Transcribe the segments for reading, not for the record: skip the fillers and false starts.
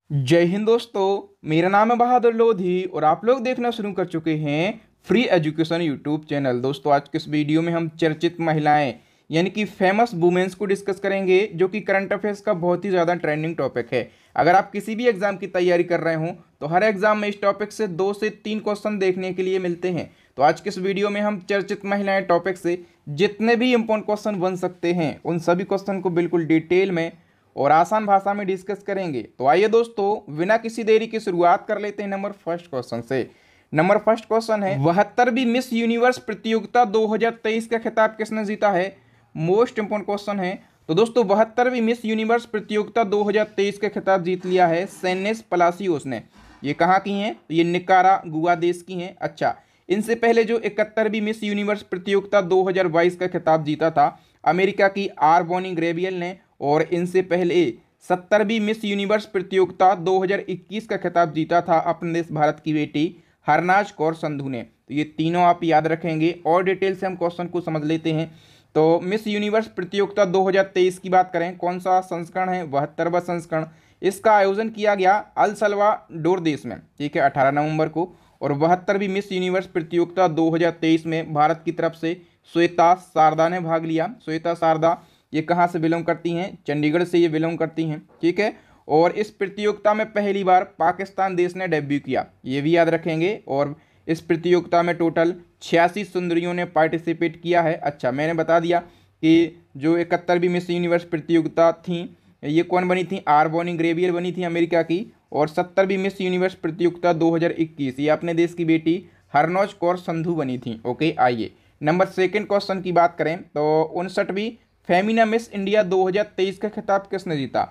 जय हिंद दोस्तों, मेरा नाम है बहादुर लोधी और आप लोग देखना शुरू कर चुके हैं फ्री एजुकेशन यूट्यूब चैनल। दोस्तों, आज के इस वीडियो में हम चर्चित महिलाएं यानी कि फेमस वुमेन्स को डिस्कस करेंगे, जो कि करंट अफेयर्स का बहुत ही ज़्यादा ट्रेंडिंग टॉपिक है। अगर आप किसी भी एग्जाम की तैयारी कर रहे हो तो हर एग्जाम में इस टॉपिक से 2 से 3 क्वेश्चन देखने के लिए मिलते हैं। तो आज के इस वीडियो में हम चर्चित महिलाएं टॉपिक से जितने भी इंपॉर्टेंट क्वेश्चन बन सकते हैं उन सभी क्वेश्चन को बिल्कुल डिटेल में और आसान भाषा में डिस्कस करेंगे। तो आइए दोस्तों, बिना किसी देरी की शुरुआत कर लेते हैं नंबर फर्स्ट क्वेश्चन से। नंबर फर्स्ट क्वेश्चन है, 72वीं मिस यूनिवर्स प्रतियोगिता 2023 का खिताब किसने जीता है? मोस्ट इंपोर्टेंट क्वेश्चन है। तो दोस्तों, 72वीं मिस यूनिवर्स प्रतियोगिता 2023 का खिताब जीत लिया है सेनेस पलासियोस ने। ये कहाँ की हैं? तो ये निकारागुआ देश की हैं। अच्छा, इनसे पहले जो 71वीं मिस यूनिवर्स प्रतियोगिता 2022 का खिताब जीता था अमेरिका की आर बोनी ग्रेबियल ने, और इनसे पहले 70वीं मिस यूनिवर्स प्रतियोगिता 2021 का खिताब जीता था अपने देश भारत की बेटी हरनाज कौर संधू ने। तो ये तीनों आप याद रखेंगे और डिटेल से हम क्वेश्चन को समझ लेते हैं। तो मिस यूनिवर्स प्रतियोगिता 2023 की बात करें, कौन सा संस्करण है? 72वां संस्करण। इसका आयोजन किया गया अल सल्वाडोर देश में, ठीक है, 18 नवंबर को। और 72वीं मिस यूनिवर्स प्रतियोगिता 2023 में भारत की तरफ से श्वेता शारदा ने भाग लिया। श्वेता शारदा ये कहाँ से बिलोंग करती हैं? चंडीगढ़ से ये बिलोंग करती हैं, ठीक है। और इस प्रतियोगिता में पहली बार पाकिस्तान देश ने डेब्यू किया, ये भी याद रखेंगे। और इस प्रतियोगिता में टोटल 86 सुंदरियों ने पार्टिसिपेट किया है। अच्छा, मैंने बता दिया कि जो 71वीं मिस यूनिवर्स प्रतियोगिता थी ये कौन बनी थी? आर बोनी ग्रेवियर बनी थी अमेरिका की। और 70वीं मिस यूनिवर्स प्रतियोगिता 2021 ये अपने देश की बेटी हरनौज कौर संधू बनी थी। ओके, आइए नंबर सेकंड क्वेश्चन की बात करें तो 59वीं फेमिना मिस इंडिया 2023 का खिताब किसने जीता?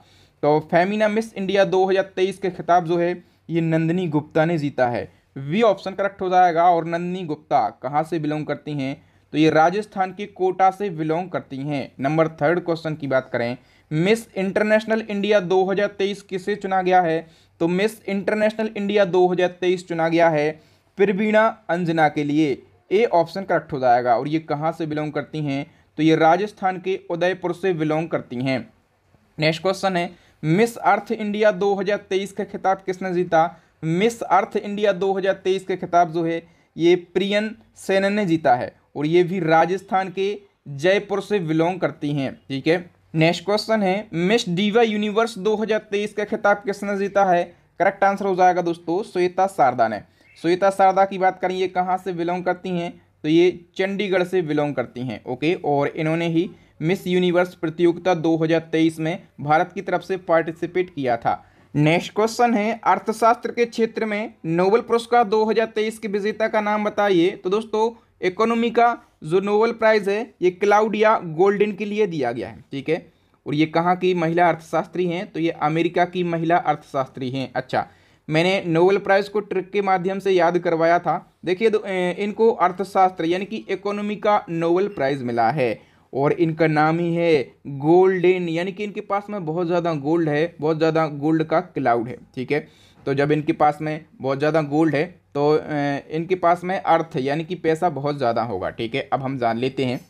तो फेमिना मिस इंडिया 2023 के खिताब जो है ये नंदिनी गुप्ता ने जीता है। वी ऑप्शन करेक्ट हो जाएगा। और नंदिनी गुप्ता कहाँ से बिलोंग करती हैं? तो ये राजस्थान के कोटा से बिलोंग करती हैं। नंबर थर्ड क्वेश्चन की बात करें, मिस इंटरनेशनल इंडिया 2023 किसे चुना गया है? तो मिस इंटरनेशनल इंडिया 2023 चुना गया है प्रवीणा अंजना के लिए। ए ऑप्शन करेक्ट हो जाएगा। और ये कहाँ से बिलोंग करती हैं? तो ये राजस्थान के उदयपुर से बिलोंग करती हैं। नेक्स्ट क्वेश्चन है, मिस अर्थ इंडिया 2023 का खिताब किसने जीता? मिस अर्थ इंडिया 2023 का खिताब जो है ये प्रियन सेन ने जीता है, और ये भी राजस्थान के जयपुर से बिलोंग करती हैं, ठीक है। नेक्स्ट क्वेश्चन है, मिस डीवा यूनिवर्स 2023 का खिताब किसने जीता है? करेक्ट आंसर हो जाएगा दोस्तों श्वेता शारदा ने। श्वेता शारदा की बात करें, ये कहाँ से बिलोंग करती हैं? तो ये चंडीगढ़ से बिलोंग करती हैं। ओके, और इन्होंने ही मिस यूनिवर्स प्रतियोगिता 2023 में भारत की तरफ से पार्टिसिपेट किया था। नेक्स्ट क्वेश्चन है, अर्थशास्त्र के क्षेत्र में नोबेल पुरस्कार 2023 के विजेता का नाम बताइए। तो दोस्तों, इकोनॉमी का जो नोबेल प्राइज है ये क्लाउडिया गोल्डन के लिए दिया गया है, ठीक है। और ये कहाँ की महिला अर्थशास्त्री हैं? तो ये अमेरिका की महिला अर्थशास्त्री हैं। अच्छा, मैंने नोबेल प्राइज को ट्रिक के माध्यम से याद करवाया था। देखिए, इनको अर्थशास्त्र यानी कि इकोनॉमी का नोबेल प्राइज मिला है, और इनका नाम ही है गोल्डन, यानी कि इनके पास में बहुत ज़्यादा गोल्ड है, बहुत ज़्यादा गोल्ड का क्लाउड है, ठीक है। तो जब इनके पास में बहुत ज़्यादा गोल्ड है तो इनके पास में अर्थ यानी कि पैसा बहुत ज़्यादा होगा, ठीक है। अब हम जान लेते हैं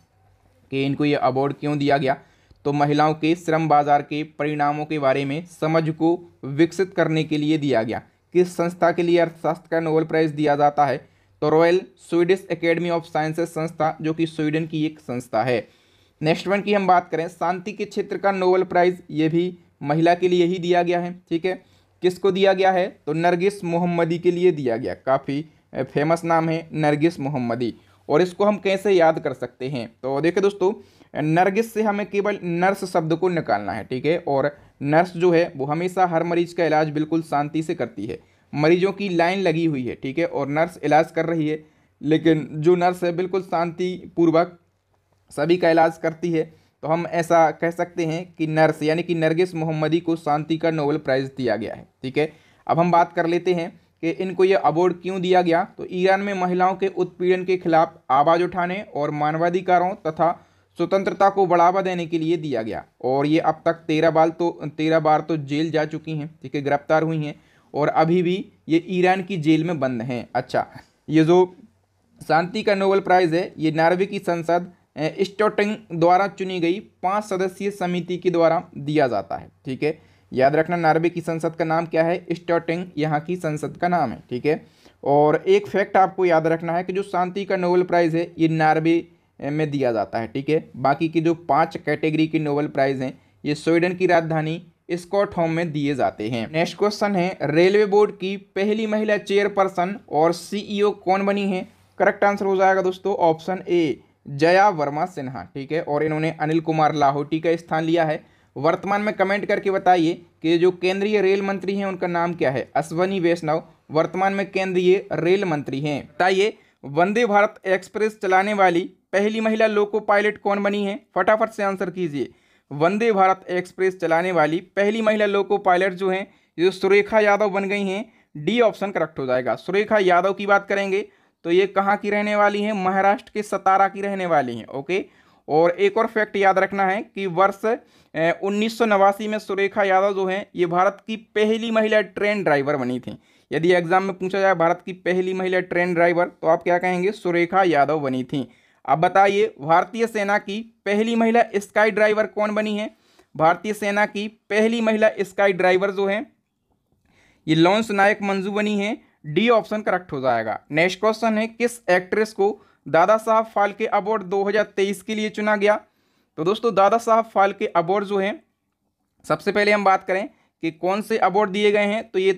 कि इनको ये अवार्ड क्यों दिया गया। तो महिलाओं के श्रम बाजार के परिणामों के बारे में समझ को विकसित करने के लिए दिया गया। किस संस्था के लिए अर्थशास्त्र का नोबेल प्राइज दिया जाता है? तो royal Swedish academy of sciences संस्था, जो कि स्वीडन की एक संस्था है। नेक्स्ट वन की हम बात करें, शांति के क्षेत्र का नोबेल प्राइज ये भी महिला के लिए ही दिया गया है, ठीक है। किसको दिया गया है? तो नरगिस मोहम्मदी के लिए दिया गया। काफ़ी फेमस नाम है नरगिस मोहम्मदी। और इसको हम कैसे याद कर सकते हैं? तो देखिए दोस्तों, नरगिस से हमें केवल नर्स शब्द को निकालना है, ठीक है। और नर्स जो है वो हमेशा हर मरीज का इलाज बिल्कुल शांति से करती है। मरीजों की लाइन लगी हुई है, ठीक है, और नर्स इलाज कर रही है, लेकिन जो नर्स है बिल्कुल शांति पूर्वक सभी का इलाज करती है। तो हम ऐसा कह सकते हैं कि नर्स यानी कि नरगिस मोहम्मदी को शांति का नोबेल प्राइज़ दिया गया है, ठीक है। अब हम बात कर लेते हैं कि इनको ये अवार्ड क्यों दिया गया। तो ईरान में महिलाओं के उत्पीड़न के खिलाफ आवाज़ उठाने और मानवाधिकारों तथा स्वतंत्रता को बढ़ावा देने के लिए दिया गया। और ये अब तक 13 बार तो जेल जा चुकी हैं, ठीक है, गिरफ्तार हुई हैं, और अभी भी ये ईरान की जेल में बंद हैं। अच्छा, ये जो शांति का नोबेल प्राइज़ है ये नॉर्वे की संसद स्टोटिंग द्वारा चुनी गई 5 सदस्यीय समिति के द्वारा दिया जाता है, ठीक है। याद रखना नॉर्वे की संसद का नाम क्या है, स्टॉटिंग यहाँ की संसद का नाम है, ठीक है। और एक फैक्ट आपको याद रखना है कि जो शांति का नोबेल प्राइज़ है ये नॉर्वे में दिया जाता है, ठीक है। बाकी की जो 5 कैटेगरी की नोबेल प्राइज़ हैं ये स्वीडन की राजधानी स्टॉकहोम में दिए जाते हैं। नेक्स्ट क्वेश्चन है, रेलवे बोर्ड की पहली महिला चेयरपर्सन और सीईओ कौन बनी है? करेक्ट आंसर हो जाएगा दोस्तों ऑप्शन ए, जया वर्मा सिन्हा, ठीक है। और इन्होंने अनिल कुमार लाहौटी का स्थान लिया है। वर्तमान में कमेंट करके बताइए कि जो केंद्रीय रेल मंत्री हैं उनका नाम क्या है? अश्वनी वैष्णव वर्तमान में केंद्रीय रेल मंत्री हैं। बताइए वंदे भारत एक्सप्रेस चलाने वाली पहली महिला लोको पायलट कौन बनी है? फटाफट से आंसर कीजिए। वंदे भारत एक्सप्रेस चलाने वाली पहली महिला लोको पायलट जो हैं ये सुरेखा यादव बन गई हैं। डी ऑप्शन करेक्ट हो जाएगा। सुरेखा यादव की बात करेंगे तो ये कहाँ की रहने वाली हैं? महाराष्ट्र के सतारा की रहने वाली हैं, ओके। और एक और फैक्ट याद रखना है कि वर्ष 1989 में सुरेखा यादव जो हैं ये भारत की पहली महिला ट्रेन ड्राइवर बनी थी। यदि एग्जाम में पूछा जाए भारत की पहली महिला ट्रेन ड्राइवर तो आप क्या कहेंगे? सुरेखा यादव बनी थी। अब बताइए भारतीय सेना की पहली महिला स्काई ड्राइवर कौन बनी है? भारतीय सेना की पहली महिला स्काई ड्राइवर जो है ये लॉन्स नायक मंजू बनी है। डी ऑप्शन करेक्ट हो जाएगा। नेक्स्ट क्वेश्चन है, किस एक्ट्रेस को दादा साहब फाल्के अवार्ड 2023 के लिए चुना गया? तो दोस्तों दादा साहब फाल्के अवार्ड जो है सबसे पहले हम बात करें कि कौन से अवार्ड दिए गए हैं तो ये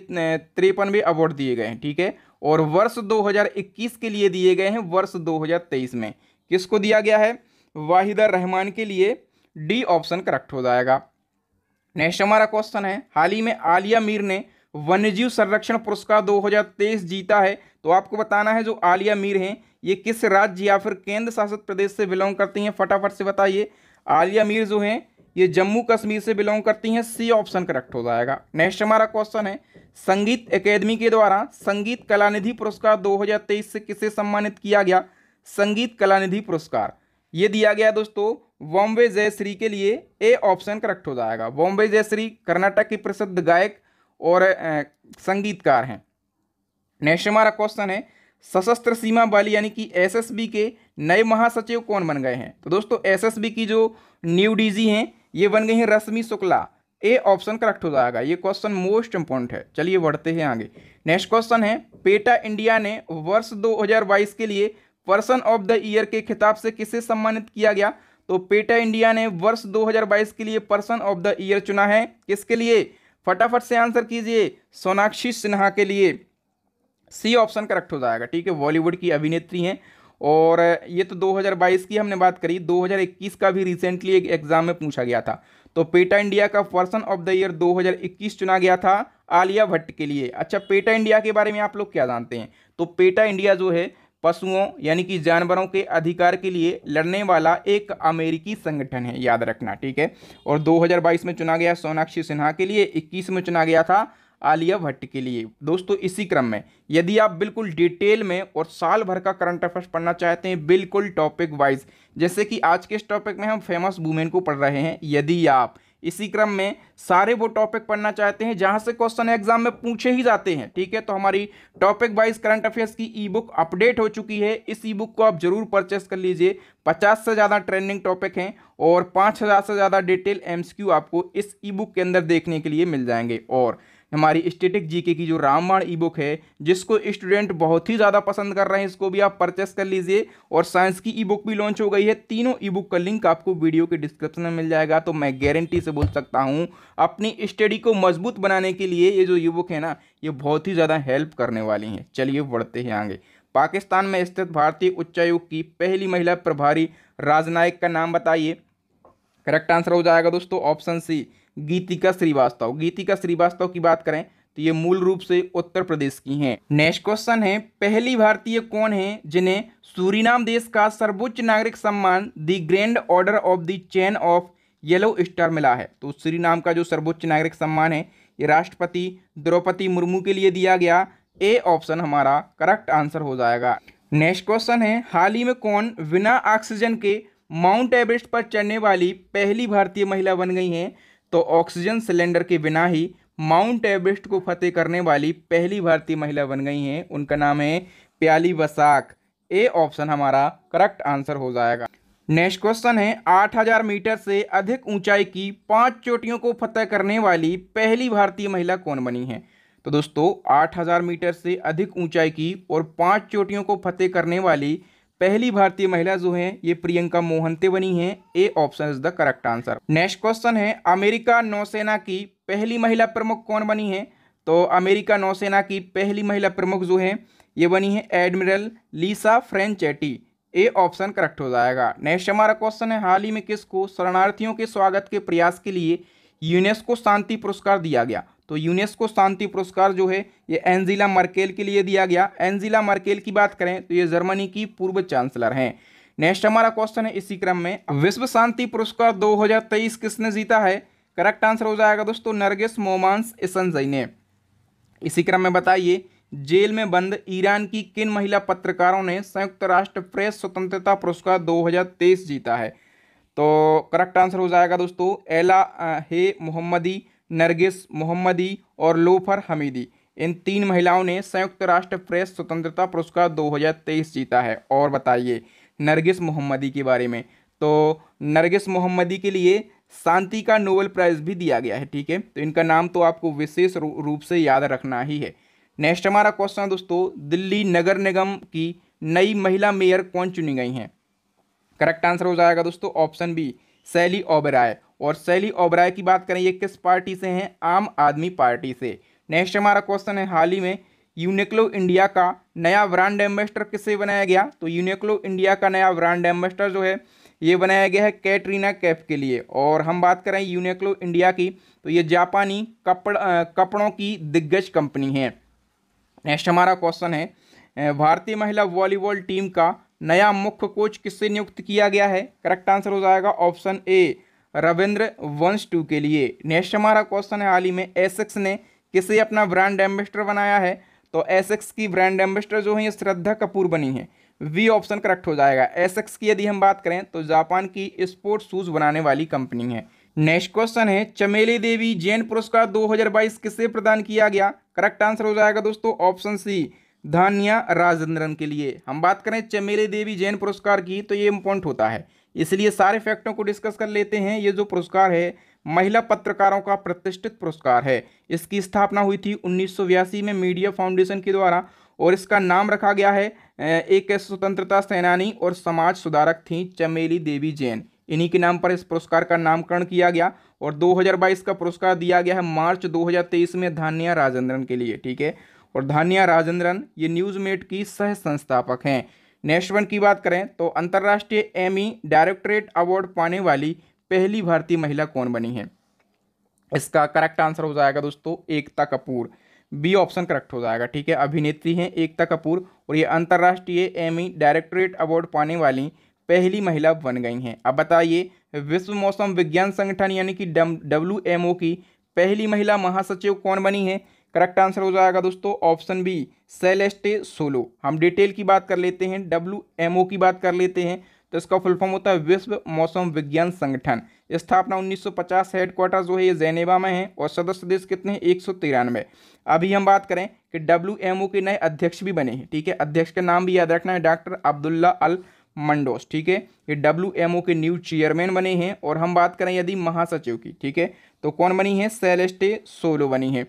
53वें अवार्ड दिए गए हैं, ठीक है। और वर्ष 2021 के लिए दिए गए हैं, वर्ष 2023 में किसको दिया गया है? वाहिदा रहमान के लिए। डी ऑप्शन करेक्ट हो जाएगा। नेक्स्ट हमारा क्वेश्चन है, हाल ही में आलिया मीर ने वन्यजीव संरक्षण पुरस्कार 2023 जीता है। तो आपको बताना है जो आलिया मीर हैं ये किस राज्य या फिर केंद्र शासित प्रदेश से बिलोंग करती हैं? फटाफट से बताइए। आलिया मीर जो हैं ये जम्मू कश्मीर से बिलोंग करती हैं। सी ऑप्शन करेक्ट हो जाएगा। नेक्स्ट हमारा क्वेश्चन है, संगीत एकेडमी के द्वारा संगीत कलानिधि पुरस्कार 2023 से किसे सम्मानित किया गया? संगीत कलानिधि पुरस्कार ये दिया गया दोस्तों बॉम्बे जयश्री के लिए। ए ऑप्शन करेक्ट हो जाएगा। बॉम्बे जयश्री कर्नाटक की प्रसिद्ध गायक और संगीतकार हैं। नेक्स्ट हमारा क्वेश्चन है, सशस्त्र सीमा बल यानी कि एसएसबी के नए महासचिव कौन बन गए हैं? तो दोस्तों एसएसबी की जो न्यू डीजी हैं ये बन गई हैं रश्मि शुक्ला। ए ऑप्शन करेक्ट हो जाएगा। ये क्वेश्चन मोस्ट इंपॉर्टेंट है। चलिए बढ़ते हैं आगे। नेक्स्ट क्वेश्चन है, पेटा इंडिया ने वर्ष 2022 के लिए पर्सन ऑफ द ईयर के खिताब से किसे सम्मानित किया गया? तो पेटा इंडिया ने वर्ष 2022 के लिए पर्सन ऑफ द ईयर चुना है। किसके लिए? फटाफट से आंसर कीजिए। सोनाक्षी सिन्हा के लिए। सी ऑप्शन करेक्ट हो जाएगा, ठीक है। बॉलीवुड की अभिनेत्री हैं और ये तो 2022 की हमने बात करी, 2021 का भी रिसेंटली एक एग्जाम में पूछा गया था। तो पेटा इंडिया का पर्सन ऑफ द ईयर 2021 चुना गया था आलिया भट्ट के लिए। अच्छा, पेटा इंडिया के बारे में आप लोग क्या जानते हैं? तो पेटा इंडिया जो है पशुओं यानी कि जानवरों के अधिकार के लिए लड़ने वाला एक अमेरिकी संगठन है, याद रखना, ठीक है। और 2022 में चुना गया सोनाक्षी सिन्हा के लिए, 21 में चुना गया था आलिया भट्ट के लिए। दोस्तों इसी क्रम में यदि आप बिल्कुल डिटेल में और साल भर का करंट अफेयर्स पढ़ना चाहते हैं बिल्कुल टॉपिक वाइज, जैसे कि आज के इस टॉपिक में हम फेमस वुमेन को पढ़ रहे हैं, यदि आप इसी क्रम में सारे वो टॉपिक पढ़ना चाहते हैं जहां से क्वेश्चन एग्जाम में पूछे ही जाते हैं, ठीक है, तो हमारी टॉपिक वाइज करंट अफेयर्स की ई बुक अपडेट हो चुकी है। इस ई बुक को आप जरूर परचेस कर लीजिए। 50 से ज़्यादा ट्रेंडिंग टॉपिक हैं और 5000 से ज़्यादा डिटेल एमसीक्यू आपको इस ई बुक के अंदर देखने के लिए मिल जाएंगे। और हमारी स्टैटिक जीके की जो रामबाण ई बुक है जिसको स्टूडेंट बहुत ही ज़्यादा पसंद कर रहे हैं, इसको भी आप परचेस कर लीजिए। और साइंस की ई बुक भी लॉन्च हो गई है। तीनों ई बुक का लिंक आपको वीडियो के डिस्क्रिप्शन में मिल जाएगा। तो मैं गारंटी से बोल सकता हूँ अपनी स्टडी को मजबूत बनाने के लिए ये जो ई बुक है ना ये बहुत ही ज़्यादा हेल्प करने वाली हैं। चलिए बढ़ते हैं आगे। पाकिस्तान में स्थित भारतीय उच्चायोग की पहली महिला प्रभारी राजनायक का नाम बताइए। करेक्ट आंसर हो जाएगा दोस्तों ऑप्शन सी, गीतिका श्रीवास्तव। गीतिका श्रीवास्तव की बात करें तो ये मूल रूप से उत्तर प्रदेश की हैं। नेक्स्ट क्वेश्चन है, पहली भारतीय कौन है जिन्हें सूरीनाम देश का सर्वोच्च नागरिक सम्मान the grand order of the chain of yellow star मिला है? तो सूरीनाम का जो सर्वोच्च नागरिक सम्मान है ये राष्ट्रपति द्रौपदी मुर्मू के लिए दिया गया। ए ऑप्शन हमारा करेक्ट आंसर हो जाएगा। नेक्स्ट क्वेश्चन है, हाल ही में कौन बिना ऑक्सीजन के माउंट एवरेस्ट पर चढ़ने वाली पहली भारतीय महिला बन गई हैं? तो ऑक्सीजन सिलेंडर के बिना ही माउंट एवरेस्ट को फतेह करने वाली पहली भारतीय महिला बन गई हैं, उनका नाम है प्याली बसाक। ए ऑप्शन हमारा करेक्ट आंसर हो जाएगा। नेक्स्ट क्वेश्चन है 8,000 मीटर से अधिक ऊंचाई की 5 चोटियों को फतह करने वाली पहली भारतीय महिला कौन बनी है? तो दोस्तों 8,000 मीटर से अधिक ऊंचाई की और 5 चोटियों को फतेह करने वाली पहली भारतीय महिला जो है ये प्रियंका मोहंते बनी है। ए option is the correct answer. Next question है अमेरिका नौसेना की पहली महिला प्रमुख कौन बनी है? तो अमेरिका नौसेना की पहली महिला प्रमुख जो है ये बनी है एडमिरल लीसा फ्रेंचेटी। ए ऑप्शन करेक्ट हो जाएगा। नेक्स्ट हमारा क्वेश्चन है हाल ही में किसको शरणार्थियों के स्वागत के प्रयास के लिए यूनेस्को शांति पुरस्कार दिया गया? तो यूनेस्को शांति पुरस्कार जो है ये एंजेला मर्केल के लिए दिया गया। एंजेला मर्केल की बात करें तो ये जर्मनी की पूर्व चांसलर हैं। नेक्स्ट हमारा क्वेश्चन है इसी क्रम में विश्व शांति पुरस्कार 2023 किसने जीता है? करेक्ट आंसर हो जाएगा दोस्तों नरगिस मोमांस इसनजई ने। इसी क्रम में बताइए जेल में बंद ईरान की किन महिला पत्रकारों ने संयुक्त राष्ट्र प्रेस स्वतंत्रता पुरस्कार 2023 जीता है? तो करेक्ट आंसर हो जाएगा दोस्तों एला हे मोहम्मदी, नरगिस मोहम्मदी और लोफर हमीदी। इन 3 महिलाओं ने संयुक्त राष्ट्र प्रेस स्वतंत्रता पुरस्कार 2023 जीता है। और बताइए नरगिस मोहम्मदी के बारे में, तो नरगिस मोहम्मदी के लिए शांति का नोबेल प्राइज भी दिया गया है। ठीक है, तो इनका नाम तो आपको विशेष रूप से याद रखना ही है। नेक्स्ट हमारा क्वेश्चन है दोस्तों दिल्ली नगर निगम की नई महिला मेयर कौन चुनी गई हैं? करेक्ट आंसर हो जाएगा दोस्तों ऑप्शन बी शैली ओबेरॉय। और शैली ओबेरॉय की बात करें ये किस पार्टी से हैं? आम आदमी पार्टी से। नेक्स्ट हमारा क्वेश्चन है हाल ही में यूनिक्लो इंडिया का नया ब्रांड एम्बेसडर किसे बनाया गया? तो यूनिक्लो इंडिया का नया ब्रांड एम्बेसडर जो है ये बनाया गया है कैटरीना कैफ के लिए। और हम बात करें यूनिक्लो इंडिया की तो ये जापानी कपड़ों की दिग्गज कंपनी है। नेक्स्ट हमारा क्वेश्चन है भारतीय महिला वॉलीबॉल टीम का नया मुख्य कोच किससे नियुक्त किया गया है? करेक्ट आंसर हो जाएगा ऑप्शन ए रविंद्र वंशटू के लिए। नेक्स्ट हमारा क्वेश्चन है हाल ही में एसेक्स ने किसे अपना ब्रांड एम्बेसडर बनाया है? तो एसेक्स की ब्रांड एम्बेसडर जो है ये श्रद्धा कपूर बनी है। वी ऑप्शन करेक्ट हो जाएगा। एसेक्स की यदि हम बात करें तो जापान की स्पोर्ट्स शूज बनाने वाली कंपनी है। नेक्स्ट क्वेश्चन है चमेली देवी जैन पुरस्कार 2022 किसे प्रदान किया गया? करेक्ट आंसर हो जाएगा दोस्तों ऑप्शन सी धान्या राजेंद्रन के लिए। हम बात करें चमेली देवी जैन पुरस्कार की तो ये इम्पोर्टेंट होता है, इसलिए सारे फैक्टों को डिस्कस कर लेते हैं। ये जो पुरस्कार है महिला पत्रकारों का प्रतिष्ठित पुरस्कार है। इसकी स्थापना हुई थी 1982 में मीडिया फाउंडेशन के द्वारा और इसका नाम रखा गया है एक स्वतंत्रता सेनानी और समाज सुधारक थी चमेली देवी जैन। इन्हीं के नाम पर इस पुरस्कार का नामकरण किया गया और 2022 का पुरस्कार दिया गया है मार्च 2023 में धान्या राजेंद्रन के लिए। ठीक है, और धान्या राजेंद्रन ये न्यूज़मेट की सह संस्थापक हैं। नेक्स्ट वन की बात करें तो अंतर्राष्ट्रीय एमी डायरेक्टरेट अवार्ड पाने वाली पहली भारतीय महिला कौन बनी है? इसका करेक्ट आंसर हो जाएगा दोस्तों Ekta Kapoor. B option correct हो जाएगा। ठीक है, अभिनेत्री हैं एकता कपूर और ये अंतर्राष्ट्रीय एमी डायरेक्टरेट अवार्ड पाने वाली पहली महिला बन गई हैं। अब बताइए विश्व मौसम विज्ञान संगठन यानी कि WMO की पहली महिला महासचिव कौन बनी है? करेक्ट आंसर हो जाएगा दोस्तों ऑप्शन बी सेलेस्टे सोलो। हम डिटेल की बात कर लेते हैं, WMO की बात कर लेते हैं तो इसका फुल फॉर्म होता है विश्व मौसम विज्ञान संगठन। स्थापना 1950, हेडक्वार्टर जो है ये जेनेवा में है और सदस्य देश कितने हैं? 193। अभी हम बात करें कि WMO के नए अध्यक्ष भी बने हैं। ठीक है, अध्यक्ष का नाम भी याद रखना है डॉक्टर अब्दुल्ला अल मंडोस। ठीक है, ये WMO के न्यू चेयरमैन बने हैं। और हम बात करें यदि महासचिव की, ठीक है, तो कौन बनी है? सेलेस्टे सोलो बनी है।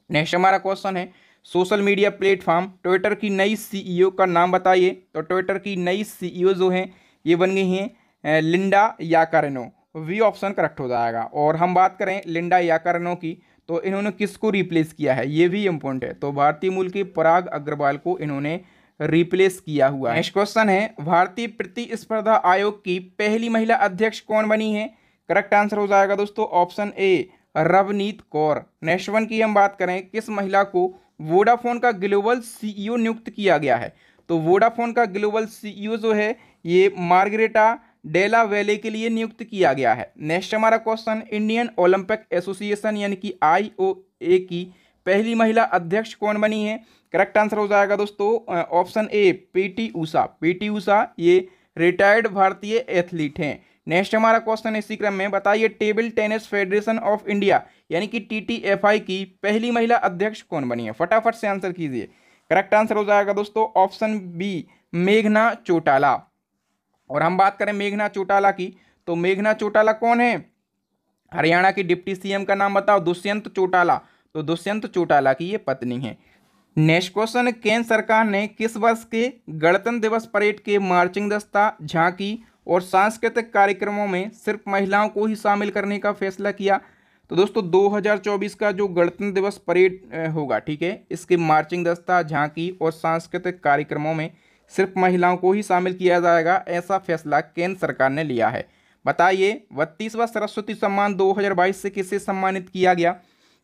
नेक्स्ट हमारा क्वेश्चन है सोशल मीडिया प्लेटफॉर्म ट्विटर की नई CEO का नाम बताइए। तो ट्विटर की नई CEO जो है ये बन गई हैं Linda Yaccarino. B option correct हो जाएगा। और हम बात करें लिंडा याकारिनो की तो इन्होंने किसको रिप्लेस किया है? ये भी इंपॉर्टेंट है। तो भारतीय मूल के पराग अग्रवाल को इन्होंने रिप्लेस किया हुआ है। नेक्स्ट क्वेश्चन है भारतीय प्रतिस्पर्धा आयोग की पहली महिला अध्यक्ष कौन बनी है? करेक्ट आंसर हो जाएगा दोस्तों option A Ravneet Kaur. Next one की हम बात करें किस महिला को वोडाफोन का ग्लोबल CEO नियुक्त किया गया है? तो वोडाफोन का ग्लोबल CEO जो है ये मार्गरेटा डेला वेले के लिए नियुक्त किया गया है। नेक्स्ट हमारा क्वेश्चन इंडियन ओलंपिक एसोसिएशन यानी कि IOA की पहली महिला अध्यक्ष कौन बनी है? करेक्ट आंसर हो जाएगा दोस्तों option A PT Usha. PT Usha ये रिटायर्ड भारतीय एथलीट हैं। नेक्स्ट हमारा क्वेश्चन इसी क्रम में बताइए table tennis federation of India यानी कि TTFI की पहली महिला अध्यक्ष कौन बनी है? फटाफट से आंसर कीजिए। करेक्ट आंसर हो जाएगा दोस्तों ऑप्शन बी मेघना चौटाला। और हम बात करें मेघना चौटाला की, तो मेघना चौटाला कौन है? हरियाणा की डिप्टी सीएम का नाम बताओ। दुष्यंत चौटाला। तो दुष्यंत चौटाला की ये पत्नी है। नेक्स्ट क्वेश्चन, केंद्र सरकार ने किस वर्ष के गणतंत्र दिवस परेड के मार्चिंग दस्ता, झांकी और सांस्कृतिक कार्यक्रमों में सिर्फ महिलाओं को ही शामिल करने का फैसला किया? तो दोस्तों 2024 का जो गणतंत्र दिवस परेड होगा, ठीक है, इसके मार्चिंग दस्ता, झांकी और सांस्कृतिक कार्यक्रमों में सिर्फ महिलाओं को ही शामिल किया जाएगा, ऐसा फैसला केंद्र सरकार ने लिया है। बताइए 32वां सरस्वती सम्मान 2022 से किसे सम्मानित किया गया?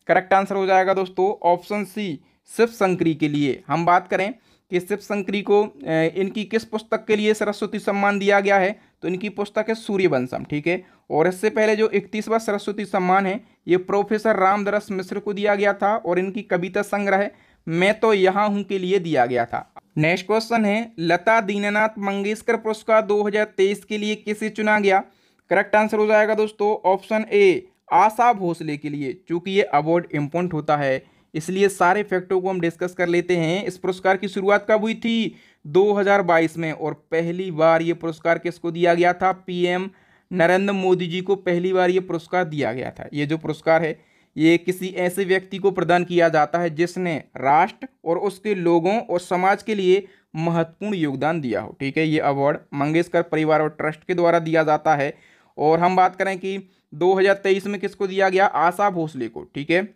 करेक्ट आंसर हो जाएगा दोस्तों ऑप्शन सी, शिव शंकरी के लिए। हम बात करें कि शिव शंकरी को इनकी किस पुस्तक के लिए सरस्वती सम्मान दिया गया है, तो इनकी पुस्तक है सूर्यवंशम, ठीक है। और इससे पहले जो 31वां सरस्वती सम्मान है ये प्रोफेसर रामदरस मिश्र को दिया गया था और इनकी कविता संग्रह मैं तो यहाँ हूँ के लिए दिया गया था। नेक्स्ट क्वेश्चन है, लता दीननाथ मंगेशकर पुरस्कार 2023 के लिए किसे चुना गया? करेक्ट आंसर हो जाएगा दोस्तों ऑप्शन ए, आशा भोसले के लिए। चूंकि ये अवार्ड इम्पोर्टेंट होता है इसलिए सारे फैक्टों को हम डिस्कस कर लेते हैं। इस पुरस्कार की शुरुआत कब हुई थी? 2022 में। और पहली बार ये पुरस्कार किसको दिया गया था? पीएम नरेंद्र मोदी जी को पहली बार ये पुरस्कार दिया गया था। ये जो पुरस्कार है ये किसी ऐसे व्यक्ति को प्रदान किया जाता है जिसने राष्ट्र और उसके लोगों और समाज के लिए महत्वपूर्ण योगदान दिया हो, ठीक है। ये अवार्ड मंगेशकर परिवार और ट्रस्ट के द्वारा दिया जाता है। और हम बात करें कि 2023 में किसको दिया गया? आशा भोसले को, ठीक है।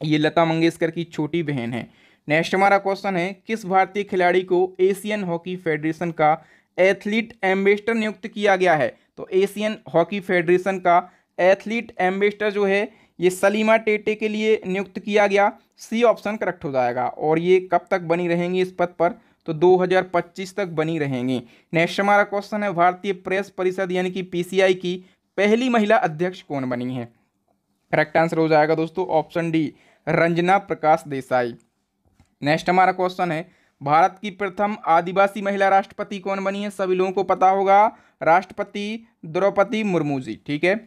ये लता मंगेशकर की छोटी बहन है। नेक्स्ट हमारा क्वेश्चन है, किस भारतीय खिलाड़ी को एशियन हॉकी फेडरेशन का एथलीट एम्बेसडर नियुक्त किया गया है? तो एशियन हॉकी फेडरेशन का एथलीट एम्बेसडर जो है ये सलीमा टेटे के लिए नियुक्त किया गया। सी ऑप्शन करेक्ट हो जाएगा। और ये कब तक बनी रहेंगी इस पद पर? तो 2025 तक बनी रहेंगी। नेक्स्ट हमारा क्वेश्चन है, भारतीय प्रेस परिषद यानी कि पीसीआई की पहली महिला अध्यक्ष कौन बनी है? करेक्ट आंसर हो जाएगा दोस्तों option D, Ranjana Prakash Desai. Next हमारा क्वेश्चन है, भारत की प्रथम आदिवासी महिला राष्ट्रपति कौन बनी है? सभी लोगों को पता होगा, राष्ट्रपति द्रौपदी मुर्मू जी, ठीक है।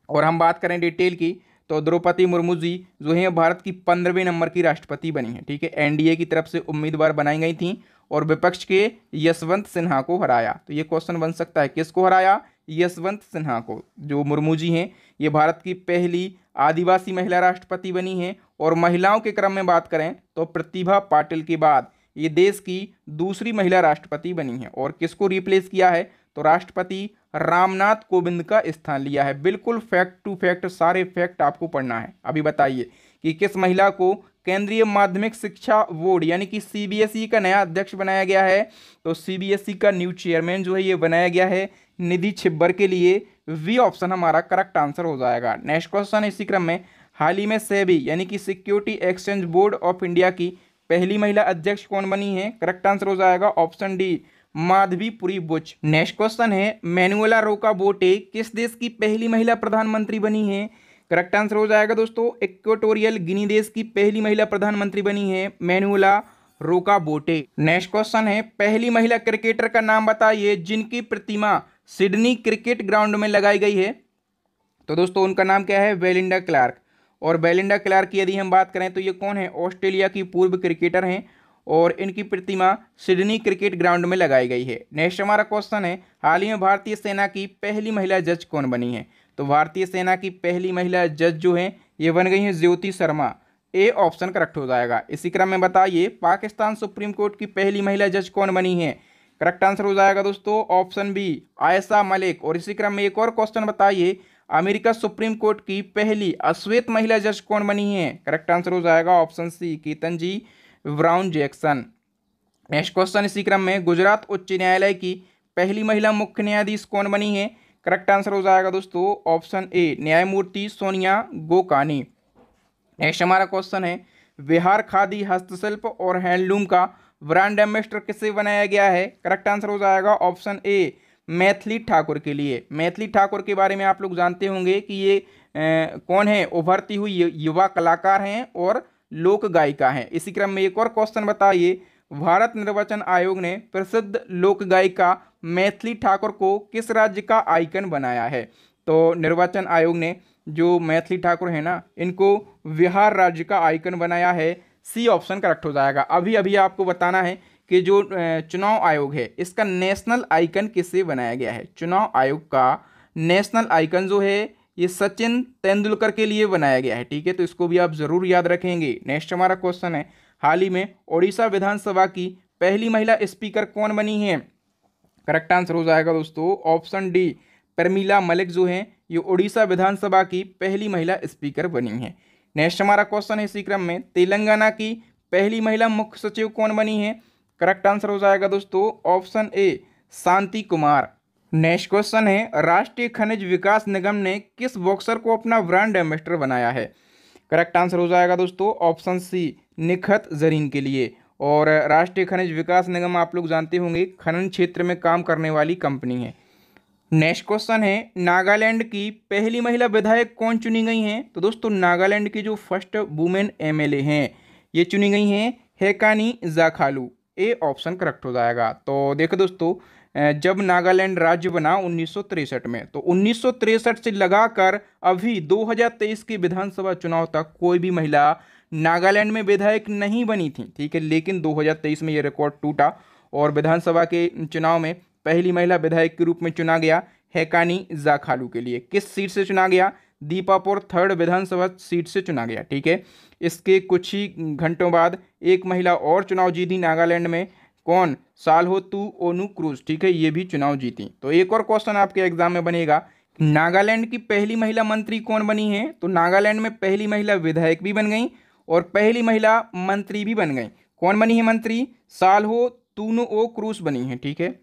और हम बात करें डिटेल की तो द्रौपदी मुर्मू जी जो है भारत की 15वें नंबर की राष्ट्रपति बनी है, ठीक है। एनडीए की तरफ से उम्मीदवार बनाई गई थी और विपक्ष के यशवंत सिन्हा को हराया। तो ये क्वेश्चन बन सकता है, किसको हराया? यशवंत सिन्हा को। जो मुर्मू जी हैं ये भारत की पहली आदिवासी महिला राष्ट्रपति बनी हैं। और महिलाओं के क्रम में बात करें तो प्रतिभा पाटिल के बाद ये देश की दूसरी महिला राष्ट्रपति बनी है। और किसको रिप्लेस किया है? तो राष्ट्रपति रामनाथ कोविंद का स्थान लिया है। बिल्कुल फैक्ट टू फैक्ट सारे फैक्ट आपको पढ़ना है। अभी बताइए कि किस महिला को केंद्रीय माध्यमिक शिक्षा बोर्ड यानी कि सीबीएसई का नया अध्यक्ष बनाया गया है? तो सीबीएसई का न्यू चेयरमैन जो है ये बनाया गया है निधि छिब्बर के लिए। वी ऑप्शन हमारा करेक्ट आंसर हो जाएगा। नेक्स्ट क्वेश्चन इसी क्रम में, हाल ही में सेबी यानी कि security exchange board of India की पहली महिला अध्यक्ष कौन बनी है? करेक्ट आंसर हो जाएगा option D, Madhabi Puri Buch. Next question है, मैनुएला रोका बोटे किस देश की पहली महिला प्रधानमंत्री बनी है? करेक्ट आंसर हो जाएगा दोस्तों इक्वेटोरियल गिनी देश की पहली महिला प्रधानमंत्री बनी है मैनुएला रोका बोटे। नेक्स्ट क्वेश्चन है, पहली महिला क्रिकेटर का नाम बताइए जिनकी प्रतिमा सिडनी क्रिकेट ग्राउंड में लगाई गई है। तो दोस्तों उनका नाम क्या है? Belinda Clarke. और बेलिंडा क्लार्क की यदि हम बात करें तो ये कौन है? ऑस्ट्रेलिया की पूर्व क्रिकेटर हैं और इनकी प्रतिमा सिडनी क्रिकेट ग्राउंड में लगाई गई है। नेक्स्ट हमारा क्वेश्चन है, हाल ही में भारतीय सेना की पहली महिला जज कौन बनी है? तो भारतीय सेना की पहली महिला जज जो है ये बन गई हैं Jyoti Sharma. A option correct हो जाएगा। इसी क्रम में बताइए पाकिस्तान सुप्रीम कोर्ट की पहली महिला जज कौन बनी है? करेक्ट आंसर हो जाएगा दोस्तों ऑप्शन बी, आयशा मलिक। और इसी क्रम में एक और क्वेश्चन बताइए, अमेरिका सुप्रीम कोर्ट की पहली अश्वेत महिला जज कौन बनी है? करेक्ट आंसर हो जाएगा option C, Ketanji Brown Jackson. Next question इसी क्रम में, गुजरात उच्च न्यायालय की पहली महिला मुख्य न्यायाधीश कौन बनी है? करेक्ट आंसर हो जाएगा दोस्तों ऑप्शन ए, न्यायमूर्ति सोनिया गोकानी। नेक्स्ट हमारा क्वेश्चन है, बिहार खादी हस्तशिल्प और हैंडलूम का ब्रांड एम्बेसडर किसे बनाया गया है? करेक्ट आंसर हो जाएगा ऑप्शन ए, मैथिली ठाकुर के लिए। मैथिली ठाकुर के बारे में आप लोग जानते होंगे कि ये कौन है? उभरती हुई युवा कलाकार हैं और लोक गायिका हैं। इसी क्रम में एक और क्वेश्चन बताइए, भारत निर्वाचन आयोग ने प्रसिद्ध लोक गायिका मैथिली ठाकुर को किस राज्य का आइकन बनाया है? तो निर्वाचन आयोग ने जो मैथिली ठाकुर है ना इनको बिहार राज्य का आइकन बनाया है। सी ऑप्शन करेक्ट हो जाएगा। अभी अभी आपको बताना है कि जो चुनाव आयोग है इसका नेशनल आइकन किससे बनाया गया है? चुनाव आयोग का नेशनल आइकन जो है ये सचिन तेंदुलकर के लिए बनाया गया है। ठीक है, तो इसको भी आप जरूर याद रखेंगे। नेक्स्ट हमारा क्वेश्चन है, हाल ही में ओडिशा विधानसभा की पहली महिला स्पीकर कौन बनी है? करेक्ट आंसर हो जाएगा दोस्तों ऑप्शन डी, प्रमीला मलिक जो है ये ओडिशा विधानसभा की पहली महिला स्पीकर बनी है। नेक्स्ट हमारा क्वेश्चन है इसी क्रम में, तेलंगाना की पहली महिला मुख्य सचिव कौन बनी है? करेक्ट आंसर हो जाएगा दोस्तों option A, Shanti Kumar. Next question है, राष्ट्रीय खनिज विकास निगम ने किस बॉक्सर को अपना ब्रांड एम्बेसडर बनाया है? करेक्ट आंसर हो जाएगा दोस्तों ऑप्शन सी, निखत जरीन के लिए। और राष्ट्रीय खनिज विकास निगम आप लोग जानते होंगे खनन क्षेत्र में काम करने वाली कंपनी है। नेक्स्ट क्वेश्चन है, नागालैंड की पहली महिला विधायक कौन चुनी गई हैं? तो दोस्तों नागालैंड की जो फर्स्ट वुमेन एमएलए हैं ये चुनी गई हैं हेकानी जाखालू। ए ऑप्शन करेक्ट हो जाएगा। तो देखो दोस्तों, जब नागालैंड राज्य बना 1963 में, तो 1963 से लगाकर अभी 2023 के विधानसभा चुनाव तक कोई भी महिला नागालैंड में विधायक नहीं बनी थी। ठीक है, लेकिन 2023 में ये रिकॉर्ड टूटा और विधानसभा के चुनाव में पहली महिला विधायक के रूप में चुना गया हेकानी जाखालू के लिए। किस सीट से चुना गया? दीपापुर 3rd विधानसभा सीट से चुना गया। ठीक है, इसके कुछ ही घंटों बाद एक महिला और चुनाव जीती नागालैंड में, कौन? साल्होतु ओनुक्रूज। ठीक है, ये भी चुनाव जीती। तो एक और क्वेश्चन आपके एग्जाम में बनेगा, नागालैंड की पहली महिला मंत्री कौन बनी है? तो नागालैंड में पहली महिला विधायक भी बन गई और पहली महिला मंत्री भी बन गई। कौन बनी है मंत्री? साल्होतुओ क्रूज बनी है। ठीक है,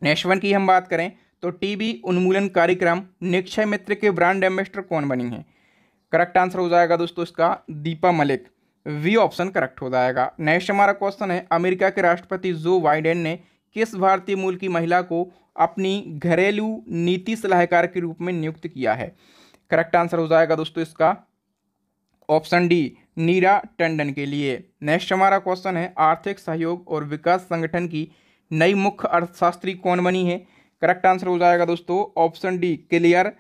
नेक्स्ट वन की हम बात करें तो टीबी उन्मूलन कार्यक्रम निक्षय मित्र के ब्रांड एम्बेसडर कौन बनी है? करेक्ट आंसर हो जाएगा दोस्तों इसका Deepa Malik. B option correct हो जाएगा। नेक्स्ट हमारा क्वेश्चन है, अमेरिका के राष्ट्रपति जो बाइडेन ने किस भारतीय मूल की महिला को अपनी घरेलू नीति सलाहकार के रूप में नियुक्त किया है? करेक्ट आंसर हो जाएगा दोस्तों इसका ऑप्शन डी, नीरा टंडन के लिए। नेक्स्ट हमारा क्वेश्चन है, आर्थिक सहयोग और विकास संगठन की नई मुख्य अर्थशास्त्री कौन बनी है? करेक्ट आंसर हो जाएगा दोस्तों option D, Claire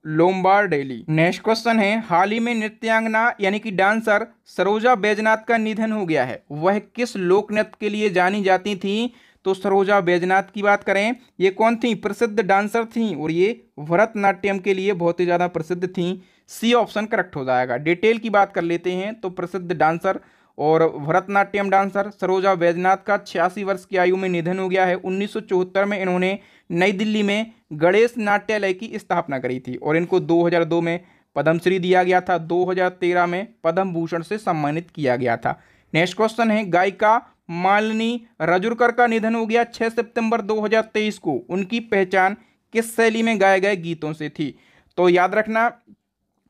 Lombardelli. Next question है, हाल ही में नृत्यांगना यानी कि डांसर सरोजा बैजनाथ का निधन हो गया है। वह किस लोक नृत्य के लिए जानी जाती थी? तो सरोजा बैजनाथ की बात करें, ये कौन थी? प्रसिद्ध डांसर थी और ये भरतनाट्यम के लिए बहुत ही ज़्यादा प्रसिद्ध थी। सी ऑप्शन करेक्ट हो जाएगा। डिटेल की बात कर लेते हैं तो प्रसिद्ध डांसर और भरतनाट्यम डांसर सरोजा बैजनाथ का 86 वर्ष की आयु में निधन हो गया है। 1974 में इन्होंने नई दिल्ली में गणेश नाट्यालय की स्थापना करी थी और इनको 2002 में पद्मश्री दिया गया था। 2013 में पद्म भूषण से सम्मानित किया गया था। नेक्स्ट क्वेश्चन है, गायिका मालिनी रजूरकर का निधन हो गया 6 सितंबर 2023 को। उनकी पहचान किस शैली में गाए गए गीतों से थी? तो याद रखना,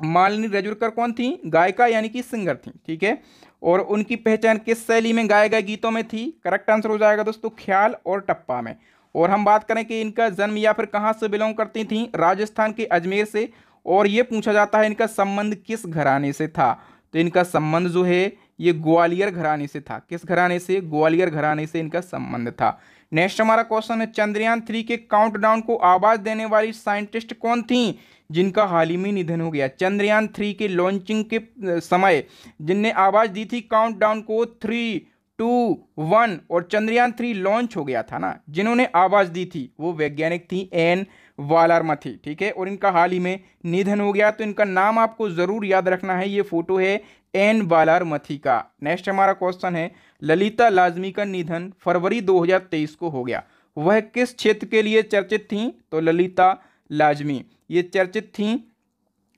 मालिनी रजूरकर कौन थी? गायिका यानी कि सिंगर थी। ठीक है, और उनकी पहचान किस शैली में गाए गए गीतों में थी? करेक्ट आंसर हो जाएगा दोस्तों ख्याल और टप्पा में। और हम बात करें कि इनका जन्म या फिर कहाँ से बिलोंग करती थी? राजस्थान के अजमेर से। और ये पूछा जाता है इनका संबंध किस घराने से था? तो इनका संबंध जो है ये ग्वालियर घराने से था। किस घराने से? ग्वालियर घराने से इनका संबंध था। नेक्स्ट हमारा क्वेश्चन है, चंद्रयान 3 के काउंटडाउन को आवाज देने वाली साइंटिस्ट कौन थी जिनका हाल ही में निधन हो गया? चंद्रयान 3 के लॉन्चिंग के समय जिनने आवाज दी थी काउंटडाउन को 3, 2, 1 और चंद्रयान 3 लॉन्च हो गया था ना, जिन्होंने आवाज दी थी वो वैज्ञानिक थी एन वालारमथी। ठीक है, और इनका हाल ही में निधन हो गया, तो इनका नाम आपको जरूर याद रखना है। ये फोटो है एन वालारमथी का। नेक्स्ट हमारा क्वेश्चन है, ललिता लाजमी का निधन फरवरी 2023 को हो गया। वह किस क्षेत्र के लिए चर्चित थी? तो ललिता लाजमी ये चर्चित थी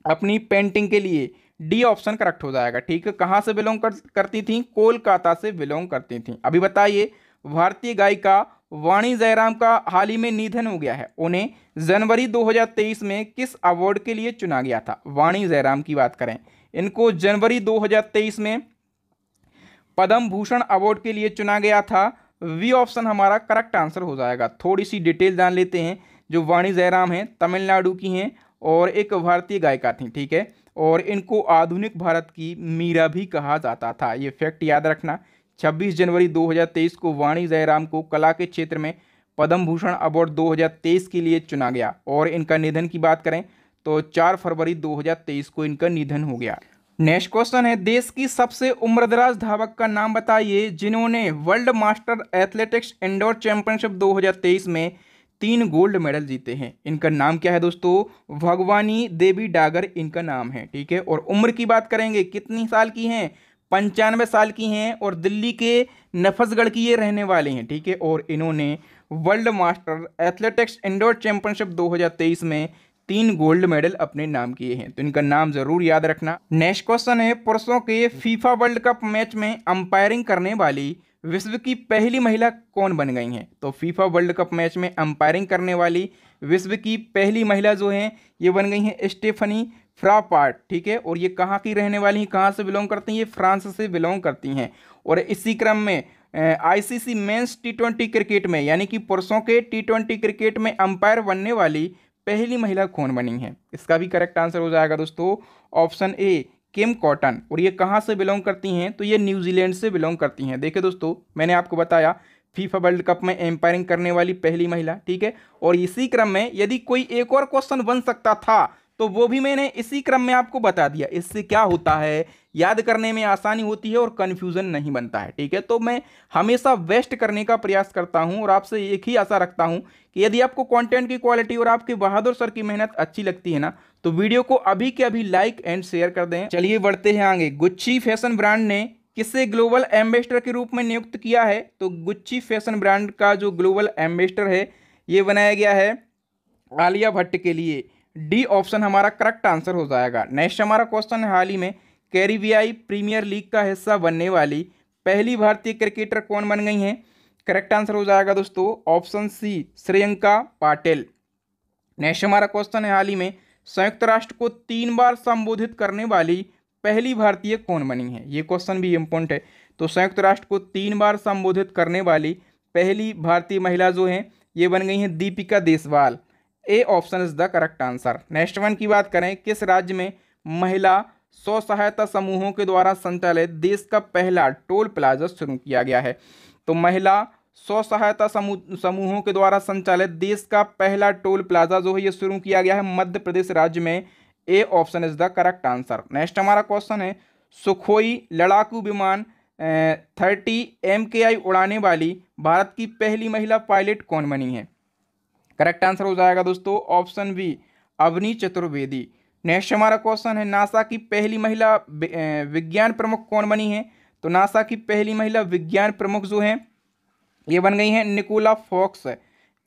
अपनी पेंटिंग के लिए। डी ऑप्शन करेक्ट हो जाएगा। ठीक है, कहाँ से बिलोंग करती थी? कोलकाता से बिलोंग करती थी। अभी बताइए, भारतीय गायिका वाणी जयराम का हाल ही में निधन हो गया है। उन्हें जनवरी 2023 में किस अवार्ड के लिए चुना गया था? वाणी जयराम की बात करें, इनको जनवरी 2023 में पद्म भूषण अवार्ड के लिए चुना गया था। वी ऑप्शन हमारा करेक्ट आंसर हो जाएगा। थोड़ी सी डिटेल जान लेते हैं। जो वाणी जयराम हैं तमिलनाडु की हैं और एक भारतीय गायिका थी। ठीक है, और इनको आधुनिक भारत की मीरा भी कहा जाता था। ये फैक्ट याद रखना। 26 जनवरी 2023 को वाणी जयराम को कला के क्षेत्र में पद्म भूषण अवार्ड 2023 के लिए चुना गया। और इनका निधन की बात करें तो 4 फरवरी 2023 को इनका निधन हो गया। नेक्स्ट क्वेश्चन है, देश की सबसे उम्रदराज धावक का नाम बताइए जिन्होंने world master athletics indoor championship 2023 में 3 गोल्ड मेडल जीते हैं। इनका नाम क्या है दोस्तों? भगवानी देवी डागर इनका नाम है, ठीक है। और उम्र की बात करेंगे, कितनी साल की हैं? 95 साल की हैं और दिल्ली के नफसगढ़ की ये रहने वाले हैं, ठीक है। और इन्होंने world master athletics indoor championship 2023 में 3 गोल्ड मेडल अपने नाम किए हैं, तो इनका नाम जरूर याद रखना। नेक्स्ट क्वेश्चन है, पुरुषों के फीफा वर्ल्ड कप मैच में अंपायरिंग करने वाली विश्व की पहली महिला कौन बन गई हैं? तो फीफा वर्ल्ड कप मैच में अंपायरिंग करने वाली विश्व की पहली महिला जो हैं ये बन गई हैं स्टेफनी फ्रापार्ट, ठीक है। और ये कहाँ की रहने वाली हैं, कहाँ से बिलोंग करती हैं? ये फ्रांस से बिलोंग करती हैं। और इसी क्रम में आईसीसी मेंस टी20 क्रिकेट में यानी कि पुरुषों के टी20 क्रिकेट में अंपायर बनने वाली पहली महिला कौन बनी है? इसका भी करेक्ट आंसर हो जाएगा दोस्तों ऑप्शन ए, किम कॉटन। और ये कहाँ से बिलोंग करती हैं? तो ये न्यूजीलैंड से बिलोंग करती हैं। देखिए दोस्तों, मैंने आपको बताया फीफा वर्ल्ड कप में एम्पायरिंग करने वाली पहली महिला, ठीक है। और इसी क्रम में यदि कोई एक और क्वेश्चन बन सकता था तो वो भी मैंने इसी क्रम में आपको बता दिया। इससे क्या होता है, याद करने में आसानी होती है और कन्फ्यूजन नहीं बनता है, ठीक है। तो मैं हमेशा बेस्ट करने का प्रयास करता हूं और आपसे एक ही आशा रखता हूं कि यदि आपको कंटेंट की क्वालिटी और आपके बहादुर सर की मेहनत अच्छी लगती है ना, तो वीडियो को अभी के अभी लाइक एंड शेयर कर दें। चलिए बढ़ते हैं आगे। गुच्ची फैशन ब्रांड ने किसे ग्लोबल एम्बेसडर के रूप में नियुक्त किया है? तो गुच्ची फैशन ब्रांड का जो ग्लोबल एम्बेसडर है ये बनाया गया है आलिया भट्ट के लिए। डी ऑप्शन हमारा करेक्ट आंसर हो जाएगा। नेक्स्ट हमारा क्वेश्चन है, हाल ही में कैरिबियाई प्रीमियर लीग का हिस्सा बनने वाली पहली भारतीय क्रिकेटर कौन बन गई हैं? करेक्ट आंसर हो जाएगा दोस्तों option C, Shreyanka Patil. Next हमारा क्वेश्चन है, हाल ही में संयुक्त राष्ट्र को 3 बार संबोधित करने वाली पहली भारतीय कौन बनी है? ये क्वेश्चन भी इंपॉर्टेंट है। तो संयुक्त राष्ट्र को 3 बार संबोधित करने वाली पहली भारतीय महिला जो है ये बन गई हैं दीपिका देसवाल। ए option is the correct answer. Next one की बात करें, किस राज्य में महिला स्व सहायता समूहों के द्वारा संचालित देश का पहला टोल प्लाजा शुरू किया गया है? तो महिला स्व सहायता समूहों के द्वारा संचालित देश का पहला टोल प्लाजा जो है ये शुरू किया गया है मध्य प्रदेश राज्य में। ए option is the correct answer. Next हमारा क्वेश्चन है, सुखोई लड़ाकू विमान 30 MKI उड़ाने वाली भारत की पहली महिला पायलट कौन बनी है? करेक्ट आंसर हो जाएगा दोस्तों option B, Avani Chaturvedi. Next हमारा क्वेश्चन है, नासा की पहली महिला विज्ञान प्रमुख कौन बनी है? तो नासा की पहली महिला विज्ञान प्रमुख जो है ये बन गई है Nicola Fox.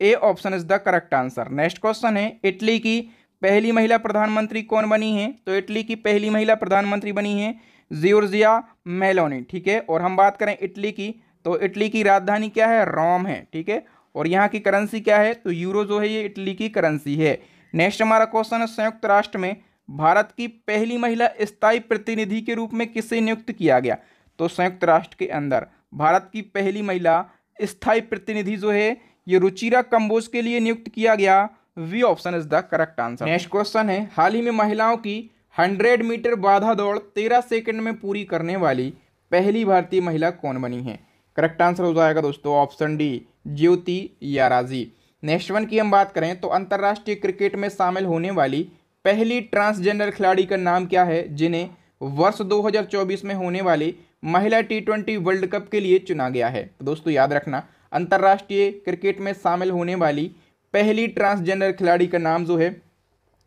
A option is the correct answer. Next question है, इटली की पहली महिला प्रधानमंत्री कौन बनी है? तो इटली की पहली महिला प्रधानमंत्री बनी है जियोर्जिया मेलोनी, ठीक है। और हम बात करें इटली की, तो इटली की राजधानी क्या है? रोम है, ठीक है। और यहाँ की करेंसी क्या है? तो यूरो जो है ये इटली की करेंसी है। नेक्स्ट हमारा क्वेश्चन है, संयुक्त राष्ट्र में भारत की पहली महिला स्थायी प्रतिनिधि के रूप में किसे नियुक्त किया गया? तो संयुक्त राष्ट्र के अंदर भारत की पहली महिला स्थायी प्रतिनिधि जो है ये रुचिरा कंबोज के लिए नियुक्त किया गया। B option is the correct answer. Next question है, हाल ही में महिलाओं की 100 मीटर बाधा दौड़ 13 सेकंड में पूरी करने वाली पहली भारतीय महिला कौन बनी है? करेक्ट आंसर हो जाएगा दोस्तों ऑप्शन डी, ज्योति याराजी। नेक्स्ट वन की हम बात करें तो अंतर्राष्ट्रीय क्रिकेट में शामिल होने वाली पहली ट्रांसजेंडर खिलाड़ी का नाम क्या है जिन्हें वर्ष 2024 में होने वाले महिला टी20 वर्ल्ड कप के लिए चुना गया है? तो दोस्तों याद रखना, अंतर्राष्ट्रीय क्रिकेट में शामिल होने वाली पहली ट्रांसजेंडर खिलाड़ी का नाम जो है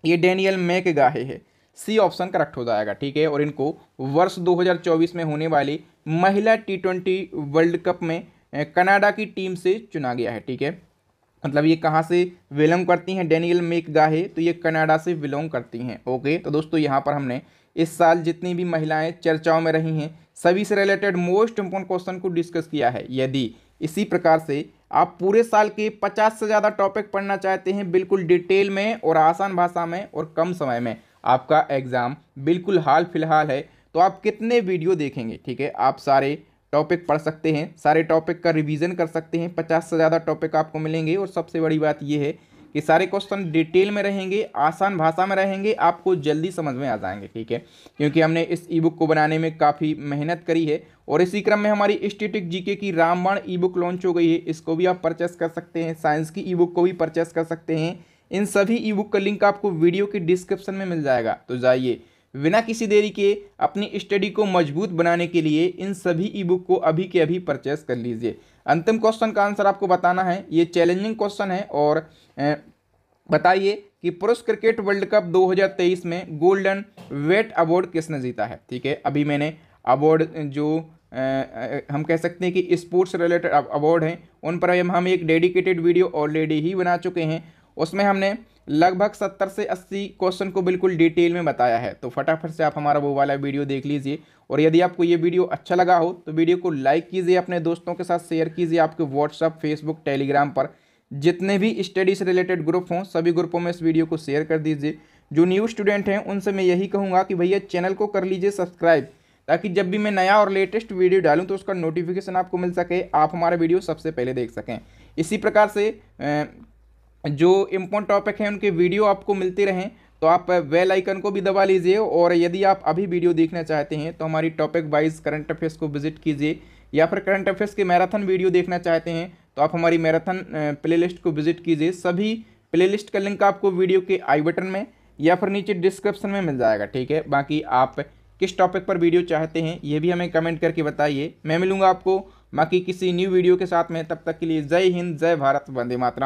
ये डेनियल मैकगाहे है। सी ऑप्शन करेक्ट हो जाएगा, ठीक है। और इनको वर्ष 2024 में होने वाली महिला टी20 वर्ल्ड कप में कनाडा की टीम से चुना गया है, ठीक है। मतलब ये कहाँ से बिलोंग करती हैं डेनियल मैकगाहे? तो ये कनाडा से बिलोंग करती हैं। ओके, तो दोस्तों यहाँ पर हमने इस साल जितनी भी महिलाएं चर्चाओं में रही हैं सभी से रिलेटेड मोस्ट इंपोर्टेंट क्वेश्चन को डिस्कस किया है। यदि इसी प्रकार से आप पूरे साल के 50 से ज़्यादा टॉपिक पढ़ना चाहते हैं बिल्कुल डिटेल में और आसान भाषा में और कम समय में, आपका एग्ज़ाम बिल्कुल हाल फिलहाल है, तो आप कितने वीडियो देखेंगे? ठीक है, आप सारे टॉपिक पढ़ सकते हैं, सारे टॉपिक का रिवीजन कर सकते हैं, 50 से ज़्यादा टॉपिक आपको मिलेंगे। और सबसे बड़ी बात यह है कि सारे क्वेश्चन डिटेल में रहेंगे, आसान भाषा में रहेंगे, आपको जल्दी समझ में आ जाएंगे, ठीक है। क्योंकि हमने इस ई बुक को बनाने में काफ़ी मेहनत करी है। और इसी क्रम में हमारी स्टैटिक जीके की रामबाण ई बुक लॉन्च हो गई है, इसको भी आप परचेस कर सकते हैं। साइंस की ई बुक को भी परचेस कर सकते हैं। इन सभी ई बुक का लिंक आपको वीडियो के डिस्क्रिप्शन में मिल जाएगा, तो जाइए बिना किसी देरी के अपनी स्टडी को मजबूत बनाने के लिए इन सभी ई बुक को अभी के अभी परचेस कर लीजिए। अंतिम क्वेश्चन का आंसर आपको बताना है, ये चैलेंजिंग क्वेश्चन है। और बताइए कि पुरुष क्रिकेट वर्ल्ड कप 2023 में गोल्डन वेट अवार्ड किसने जीता है। ठीक है, अभी मैंने अवार्ड जो हम कह सकते हैं कि स्पोर्ट्स रिलेटेड अवार्ड हैं उन पर हम एक डेडिकेटेड वीडियो ऑलरेडी ही बना चुके हैं। उसमें हमने लगभग 70 से 80 क्वेश्चन को बिल्कुल डिटेल में बताया है। तो फटाफट से आप हमारा वो वाला वीडियो देख लीजिए। और यदि आपको ये वीडियो अच्छा लगा हो तो वीडियो को लाइक कीजिए, अपने दोस्तों के साथ शेयर कीजिए। आपके व्हाट्सअप, फेसबुक, टेलीग्राम पर जितने भी स्टडी से रिलेटेड ग्रुप हों सभी ग्रुपों में इस वीडियो को शेयर कर दीजिए। जो न्यू स्टूडेंट हैं उनसे मैं यही कहूँगा कि भैया चैनल को कर लीजिए सब्सक्राइब, ताकि जब भी मैं नया और लेटेस्ट वीडियो डालूं तो उसका नोटिफिकेशन आपको मिल सके, आप हमारा वीडियो सबसे पहले देख सकें। इसी प्रकार से जो इम्पोर्टेंट टॉपिक हैं उनके वीडियो आपको मिलते रहें तो आप बेल आइकन को भी दबा लीजिए। और यदि आप अभी वीडियो देखना चाहते हैं तो हमारी टॉपिक वाइज करंट अफेयर्स को विजिट कीजिए, या फिर करंट अफेयर्स के मैराथन वीडियो देखना चाहते हैं तो आप हमारी मैराथन प्लेलिस्ट को विजिट कीजिए। सभी प्लेलिस्ट का लिंक आपको वीडियो के आई बटन में या फिर नीचे डिस्क्रिप्शन में मिल जाएगा। ठीक है, बाकी आप किस टॉपिक पर वीडियो चाहते हैं ये भी हमें कमेंट करके बताइए। मैं मिलूंगा आपको बाकी किसी न्यू वीडियो के साथ में, तब तक के लिए जय हिंद, जय भारत, वंदे मातरम।